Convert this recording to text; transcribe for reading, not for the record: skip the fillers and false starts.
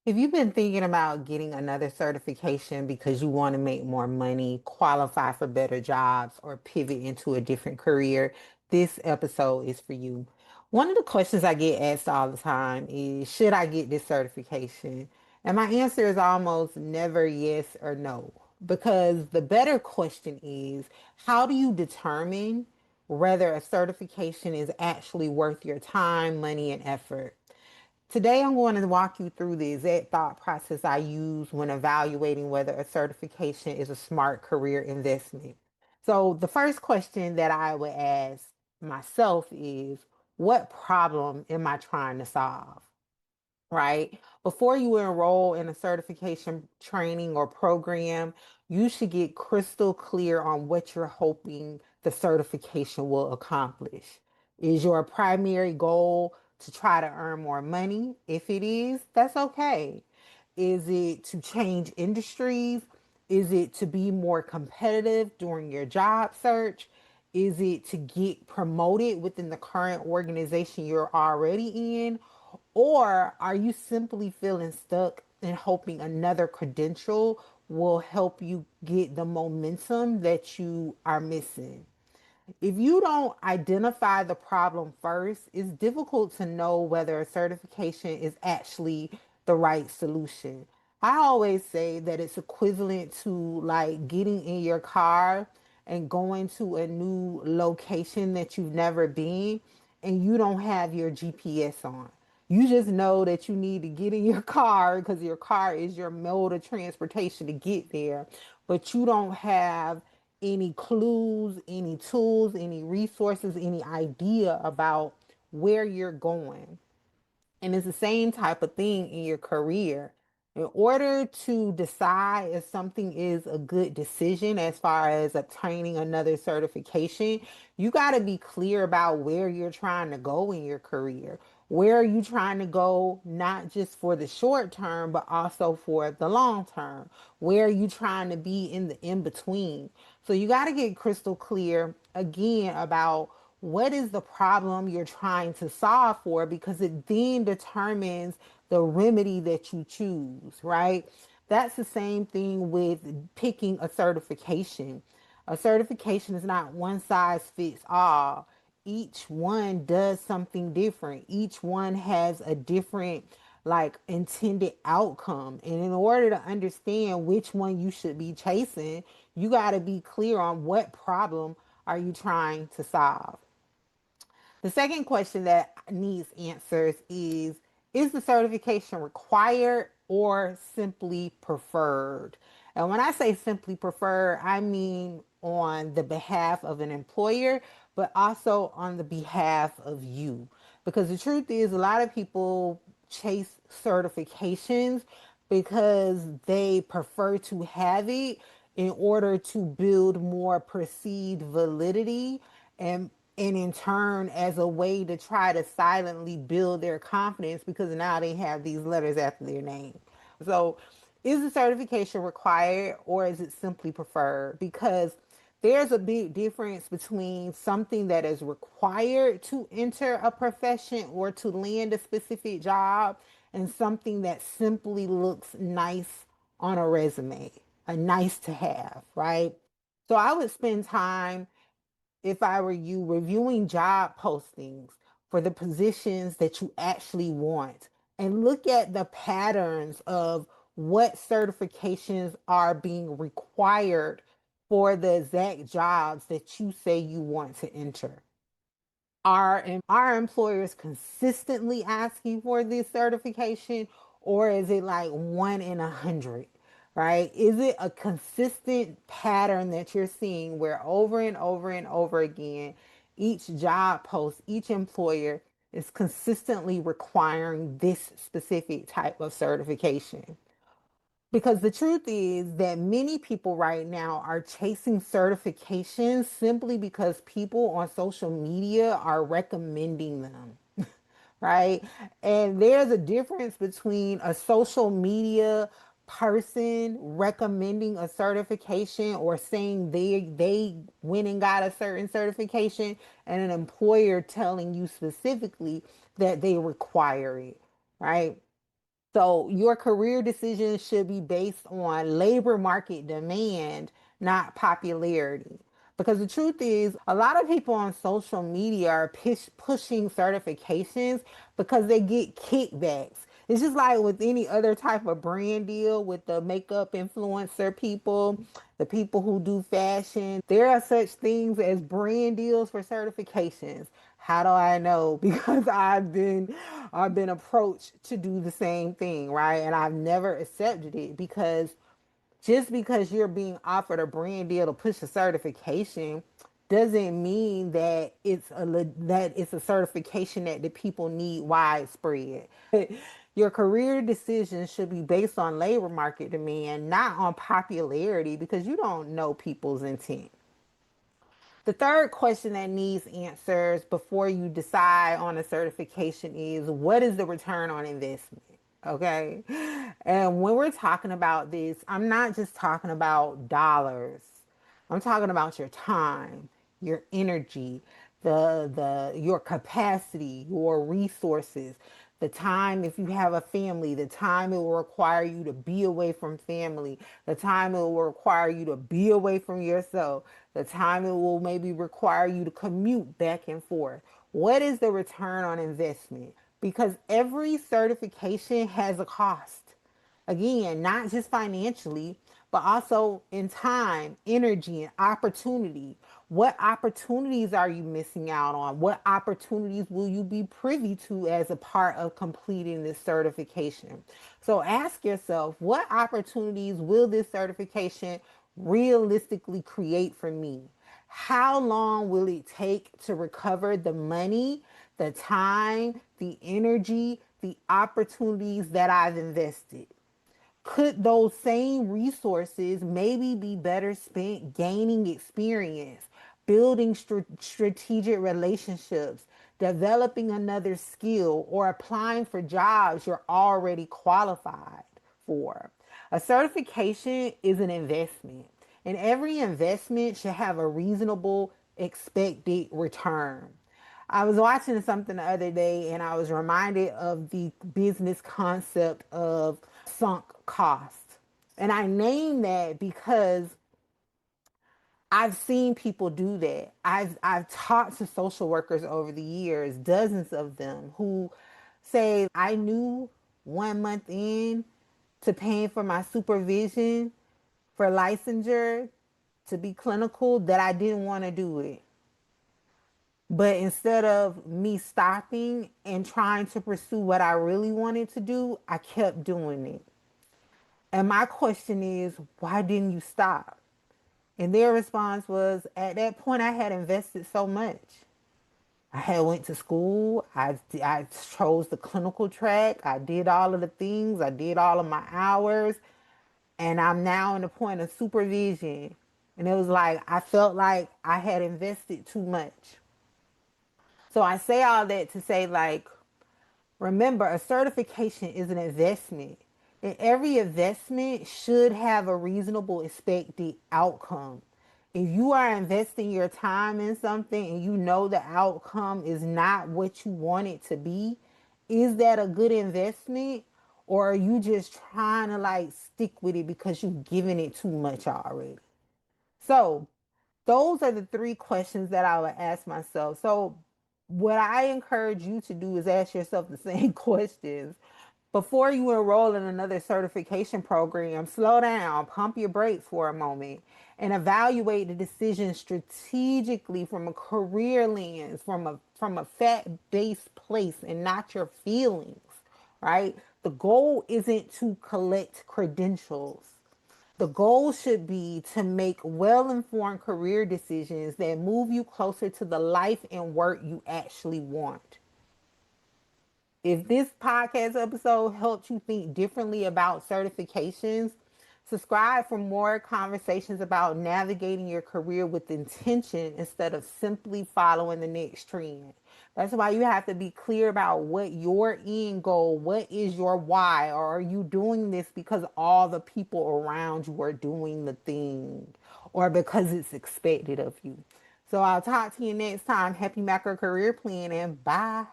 If you've been thinking about getting another certification because you want to make more money, qualify for better jobs, or pivot into a different career, this episode is for you. One of the questions I get asked all the time is, should I get this certification? And my answer is almost never yes or no. Because the better question is, how do you determine whether a certification is actually worth your time, money, and effort? Today, I'm going to walk you through the exact thought process I use when evaluating whether a certification is a smart career investment. So, the first question that I would ask myself is, what problem am I trying to solve? Right? Before you enroll in a certification training or program, you should get crystal clear on what you're hoping the certification will accomplish. Is your primary goal to try to earn more money? If it is, that's okay. Is it to change industries? Is it to be more competitive during your job search? Is it to get promoted within the current organization you're already in? Or are you simply feeling stuck and hoping another credential will help you get the momentum that you are missing? If you don't identify the problem first, it's difficult to know whether a certification is actually the right solution. I always say that it's equivalent to like getting in your car and going to a new location that you've never been and you don't have your GPS on. You just know that you need to get in your car because your car is your mode of transportation to get there, but you don't have any clues, any tools, any resources, any idea about where you're going. And it's the same type of thing in your career. In order to decide if something is a good decision as far as obtaining another certification, you got to be clear about where you're trying to go in your career. Where are you trying to go, not just for the short term, but also for the long term? Where are you trying to be in the in between? So you got to get crystal clear again about what is the problem you're trying to solve for, because it then determines the remedy that you choose, right? That's the same thing with picking a certification. A certification is not one size fits all. Each one does something different. Each one has a different like intended outcome. And in order to understand which one you should be chasing, you got to be clear on what problem are you trying to solve. The second question that needs answers is the certification required or simply preferred? And when I say simply preferred, I mean on the behalf of an employer, but also on the behalf of you. Because the truth is, a lot of people chase certifications because they prefer to have it in order to build more perceived validity and in turn as a way to try to silently build their confidence because now they have these letters after their name. So is the certification required or is it simply preferred? Because there's a big difference between something that is required to enter a profession or to land a specific job and something that simply looks nice on a resume, a nice to have, right? So I would spend time, if I were you, reviewing job postings for the positions that you actually want and look at the patterns of what certifications are being required for the exact jobs that you say you want to enter. Are employers consistently asking for this certification, or is it like one in 100? Right? Is it a consistent pattern that you're seeing where over and over and over again, each job post, each employer is consistently requiring this specific type of certification? Because the truth is that many people right now are chasing certifications simply because people on social media are recommending them, right? And there's a difference between a social media person recommending a certification or saying they went and got a certain certification and an employer telling you specifically that they require it, right? So your career decisions should be based on labor market demand, not popularity. Because the truth is, a lot of people on social media are pushing certifications because they get kickbacks. It's just like with any other type of brand deal with the makeup influencer people, the people who do fashion. There are such things as brand deals for certifications. How do I know? Because I've been approached to do the same thing, right? And I've never accepted it because just because you're being offered a brand deal to push a certification doesn't mean that it's a certification that the people need widespread. Your career decisions should be based on labor market demand, not on popularity, because you don't know people's intent. The third question that needs answers before you decide on a certification is, what is the return on investment? Okay. And when we're talking about this, I'm not just talking about dollars. I'm talking about your time, your energy, the your capacity, your resources, the time if you have a family, the time it will require you to be away from family, the time it will require you to be away from yourself, the time it will maybe require you to commute back and forth. What is the return on investment? Because every certification has a cost. Again, not just financially, but also in time, energy, and opportunity. What opportunities are you missing out on? What opportunities will you be privy to as a part of completing this certification? So ask yourself, what opportunities will this certification realistically create for me? How long will it take to recover the money, the time, the energy, the opportunities that I've invested? Could those same resources maybe be better spent gaining experience, building strategic relationships, developing another skill, or applying for jobs you're already qualified for? A certification is an investment, and every investment should have a reasonable expected return. I was watching something the other day and I was reminded of the business concept of sunk cost. And I name that because I've seen people do that. I've talked to social workers over the years, dozens of them, who say I knew 1 month in to paying for my supervision for licensure to be clinical that I didn't want to do it. But instead of me stopping and trying to pursue what I really wanted to do, I kept doing it. And my question is, why didn't you stop? And their response was, at that point, I had invested so much. I had went to school. I chose the clinical track. I did all of the things. I did all of my hours. And I'm now in the point of supervision. And it was like, I felt like I had invested too much. So I say all that to say, like, remember, a certification is an investment. And every investment should have a reasonable expected outcome. If you are investing your time in something and you know the outcome is not what you want it to be, is that a good investment? Or are you just trying to like stick with it because you've given it too much already? So those are the three questions that I would ask myself. So, what I encourage you to do is ask yourself the same questions. Before you enroll in another certification program, slow down, pump your brakes for a moment, and evaluate the decision strategically from a career lens, from a fact-based place and not your feelings, right? The goal isn't to collect credentials. The goal should be to make well informed career decisions that move you closer to the life and work you actually want. If this podcast episode helped you think differently about certifications, subscribe for more conversations about navigating your career with intention instead of simply following the next trend. That's why you have to be clear about what your end goal, what is your why, or are you doing this because all the people around you are doing the thing or because it's expected of you. So I'll talk to you next time. Happy macro career plan and bye.